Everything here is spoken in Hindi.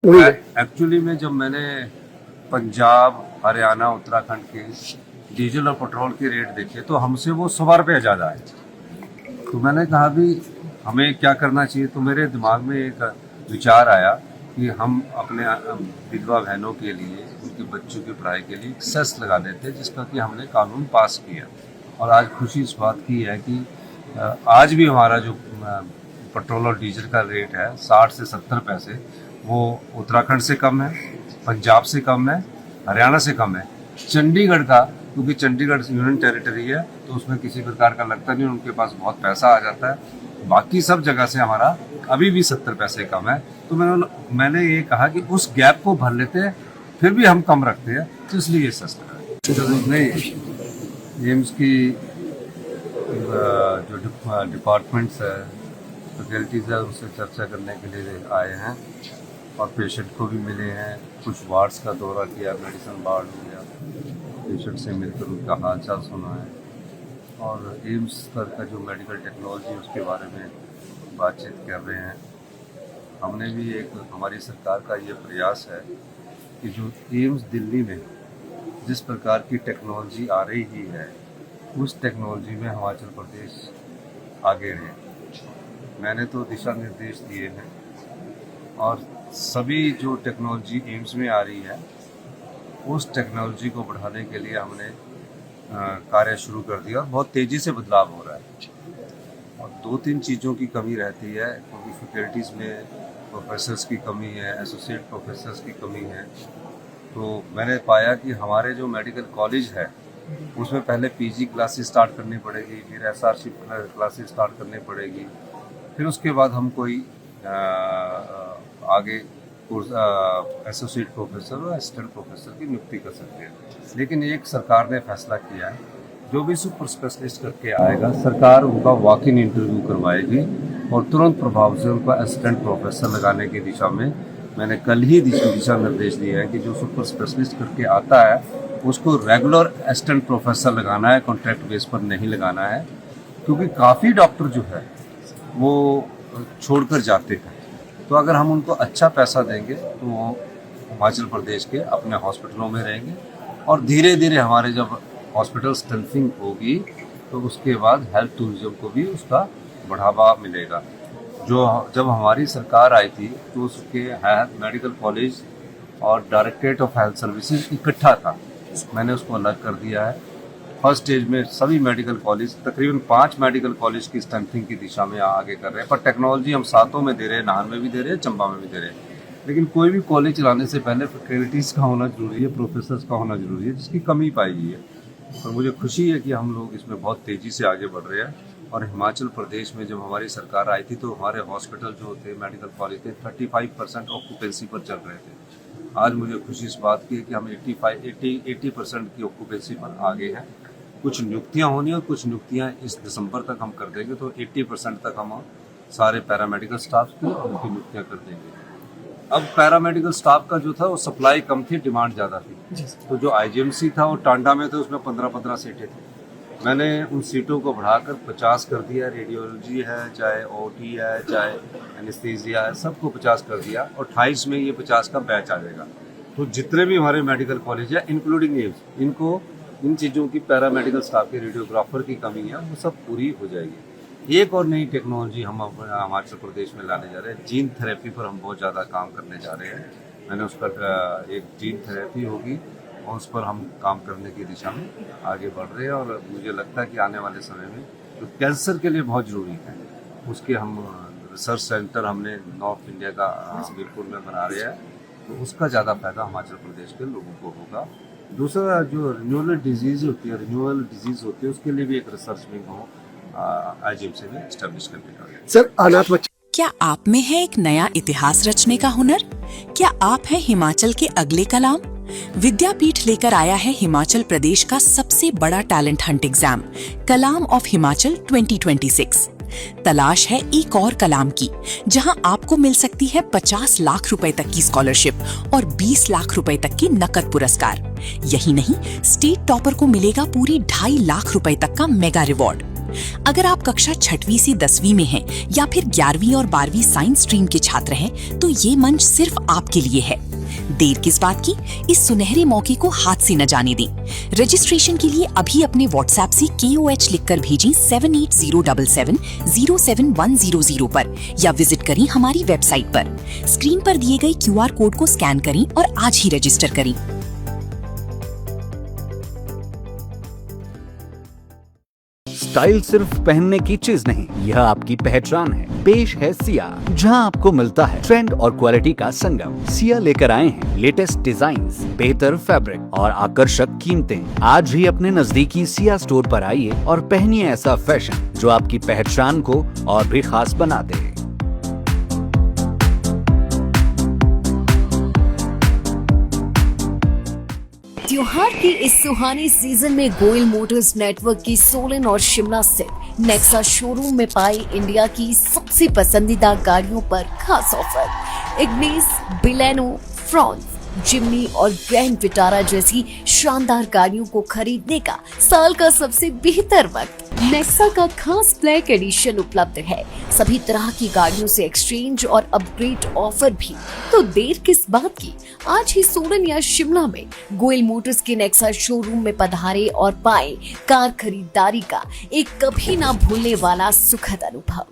वही है। एक्चुअली में जब मैंने पंजाब, हरियाणा, उत्तराखंड के डीजल और पेट्रोल के रेट देखे तो हमसे वो 100 रुपये ज़्यादा है। तो मैंने कहा भी हमें क्या करना चाहिए। तो मेरे दिमाग में एक विचार आया कि हम अपने विधवा बहनों के लिए, उनके बच्चों की पढ़ाई के लिए सेस लगा देते हैं, जिसका कि हमने कानून पास किया। और आज खुशी इस बात की है कि आज भी हमारा जो पेट्रोल और डीजल का रेट है 60 से 70 पैसे, वो उत्तराखंड से कम है, पंजाब से कम है, हरियाणा से कम है। चंडीगढ़ का, क्योंकि चंडीगढ़ यूनियन टेरिटरी है तो उसमें किसी प्रकार का लगता नहीं, उनके पास बहुत पैसा आ जाता है। बाकी सब जगह से हमारा अभी भी 70 पैसे कम है। तो मैंने ये कहा कि उस गैप को भर लेते हैं, फिर भी हम कम रखते हैं, तो इसलिए ये सस्ता है। नहीं, एम्स की जो डिपार्टमेंट्स है, फैकल्टीज़ है, उनसे चर्चा करने के लिए आए हैं और पेशेंट को भी मिले हैं। कुछ वार्ड्स का दौरा किया, मेडिसिन वार्ड हो गया, पेशेंट से मिलकर उनका हाल चाल सुना है और एम्स स्तर का जो मेडिकल टेक्नोलॉजी उसके बारे में बातचीत कर रहे हैं। हमने भी एक, हमारी सरकार का ये प्रयास है कि जो एम्स दिल्ली में जिस प्रकार की टेक्नोलॉजी आ रही ही है, उस टेक्नोलॉजी में हिमाचल प्रदेश आगे रहे। मैंने तो दिशा निर्देश दिए हैं और सभी जो टेक्नोलॉजी एम्स में आ रही है उस टेक्नोलॉजी को बढ़ाने के लिए हमने कार्य शुरू कर दिया और बहुत तेज़ी से बदलाव हो रहा है। और 2-3 चीज़ों की कमी रहती है, क्योंकि फैकल्टीज़ में प्रोफेसर्स की कमी है, एसोसिएट प्रोफेसर्स की कमी है। तो मैंने पाया कि हमारे जो मेडिकल कॉलेज है उसमें पहले पीजी क्लासेस स्टार्ट करनी पड़ेगी, फिर एसआरशिप क्लासेस स्टार्ट करनी पड़ेगी, फिर उसके बाद हम कोई आगे एसोसिएट प्रोफेसर और असिस्टेंट प्रोफेसर की नियुक्ति कर सकते हैं। लेकिन एक सरकार ने फैसला किया है, जो भी सुपर स्पेशलिस्ट करके आएगा सरकार उनका वॉक इन इंटरव्यू करवाएगी और तुरंत प्रभाव से उनका असिस्टेंट प्रोफेसर लगाने की दिशा में मैंने कल ही दिशा निर्देश दिए हैं कि जो सुपर स्पेशलिस्ट करके आता है उसको रेगुलर असिस्टेंट प्रोफेसर लगाना है, कॉन्ट्रैक्ट बेस पर नहीं लगाना है। क्योंकि काफ़ी डॉक्टर जो है वो छोड़कर जाते हैं, तो अगर हम उनको अच्छा पैसा देंगे तो वो हिमाचल प्रदेश के अपने हॉस्पिटलों में रहेंगे और धीरे धीरे हमारे जब हॉस्पिटल स्ट्रेंथनिंग होगी तो उसके बाद हेल्थ टूरिज्म को भी उसका बढ़ावा मिलेगा। जो जब हमारी सरकार आई थी तो उसके मेडिकल कॉलेज और डायरेक्टरेट ऑफ हेल्थ सर्विसेज इकट्ठा था, मैंने उसको अलग कर दिया है। फर्स्ट स्टेज में सभी मेडिकल कॉलेज, तकरीबन 5 मेडिकल कॉलेज की स्ट्रेंथनिंग की दिशा में आगे कर रहे हैं। पर टेक्नोलॉजी हम सातों में दे रहे हैं, नाहन में भी दे रहे हैं, चंबा में भी दे रहे हैं। लेकिन कोई भी कॉलेज चलाने से पहले फैकल्टीज़ का होना जरूरी है, प्रोफेसर्स का होना जरूरी है, जिसकी कमी पाई गई है। और मुझे खुशी है कि हम लोग इसमें बहुत तेज़ी से आगे बढ़ रहे हैं। और हिमाचल प्रदेश में जब हमारी सरकार आई थी तो हमारे हॉस्पिटल जो थे, मेडिकल कॉलेज थे, 35% ऑक्यूपेंसी पर चल रहे थे। आज मुझे खुशी इस बात की है कि हम 80% की ऑक्यूपेंसी पर आगे हैं। कुछ नियुक्तियां होनी और कुछ नियुक्तियां इस दिसंबर तक हम कर देंगे, तो 80% तक हम सारे पैरामेडिकल स्टाफ की उनकी नियुक्तियां कर देंगे। अब पैरामेडिकल स्टाफ का जो था वो सप्लाई कम थी, डिमांड ज़्यादा थी। तो जो आईजीएमसी था वो टांडा में थे, उसमें 15-15 सीटें थी। मैंने उन सीटों को बढ़ाकर 50 कर दिया। रेडियोलॉजी है, चाहे ओटी है, चाहे एनेस्थीसिया है, सबको 50 कर दिया और 28 में ये 50 का बैच आ जाएगा। तो जितने भी हमारे मेडिकल कॉलेज है इंक्लूडिंग एम्स, इनको इन चीज़ों की, पैरामेडिकल स्टाफ के, रेडियोग्राफर की कमी है, वो सब पूरी हो जाएगी। एक और नई टेक्नोलॉजी हम हिमाचल प्रदेश में लाने जा रहे हैं, जीन थेरेपी पर हम बहुत ज़्यादा काम करने जा रहे हैं। मैंने उसका एक जीन थेरेपी होगी और उस पर हम काम करने की दिशा में आगे बढ़ रहे हैं। और मुझे लगता है कि आने वाले समय में जो कैंसर के लिए बहुत ज़रूरी है, उसके हम रिसर्च सेंटर हमने नॉर्थ इंडिया का हमीरपुर में बना रहे हैं, तो उसका ज़्यादा फायदा हिमाचल प्रदेश के लोगों को होगा। दूसरा जो रिन्यूअल डिजीज़ होती है, उसके लिए भी एक रिसर्च विंग हो आईजीएमसी में एस्टेब्लिश करने का। सर, अनाथ बच्चे क्या आप में है एक नया इतिहास रचने का हुनर? क्या आप हैं हिमाचल के अगले कलाम? विद्यापीठ लेकर आया है हिमाचल प्रदेश का सबसे बड़ा talent Hunt exam, Kalam of Himachal 2026। तलाश है एक और कलाम की, जहां आपको मिल सकती है 50 लाख रुपए तक की स्कॉलरशिप और 20 लाख रुपए तक की नकद पुरस्कार। यही नहीं, स्टेट टॉपर को मिलेगा पूरी 2.5 लाख रुपए तक का मेगा रिवॉर्ड। अगर आप कक्षा 6वीं से 10वीं में हैं या फिर 11वीं और 12वीं साइंस स्ट्रीम के छात्र हैं, तो ये मंच सिर्फ आपके लिए है। देर किस बात की, इस सुनहरे मौके को हाथ से न जाने दें। रजिस्ट्रेशन के लिए अभी अपने व्हाट्सएप से KOH लिखकर भेजें 7807707100 पर या विजिट करें हमारी वेबसाइट पर। स्क्रीन पर दिए गए QR कोड को स्कैन करें और आज ही रजिस्टर करें। स्टाइल सिर्फ पहनने की चीज नहीं, यह आपकी पहचान है। पेश है सिया, जहां आपको मिलता है ट्रेंड और क्वालिटी का संगम। सिया लेकर आए हैं लेटेस्ट डिजाइन्स, बेहतर फैब्रिक और आकर्षक कीमतें। आज ही अपने नजदीकी सिया स्टोर पर आइए और पहनिए ऐसा फैशन जो आपकी पहचान को और भी खास बना दे। त्योहार के इस सुहाने सीजन में गोयल मोटर्स नेटवर्क की सोलन और शिमला स्थित नेक्सा शोरूम में पाई इंडिया की सबसे पसंदीदा गाड़ियों पर खास ऑफर। इग्निस, बिलेनो, फ्रॉन्स, जिम्नी और ग्रैंड विटारा जैसी शानदार गाड़ियों को खरीदने का साल का सबसे बेहतर वक्त। नेक्सा का खास ब्लैक एडिशन उपलब्ध है। सभी तरह की गाड़ियों से एक्सचेंज और अपग्रेड ऑफर भी। तो देर किस बात की, आज ही सोलन या शिमला में गोयल मोटर्स के नेक्सा शोरूम में पधारे और पाए कार खरीदारी का एक कभी ना भूलने वाला सुखद अनुभव।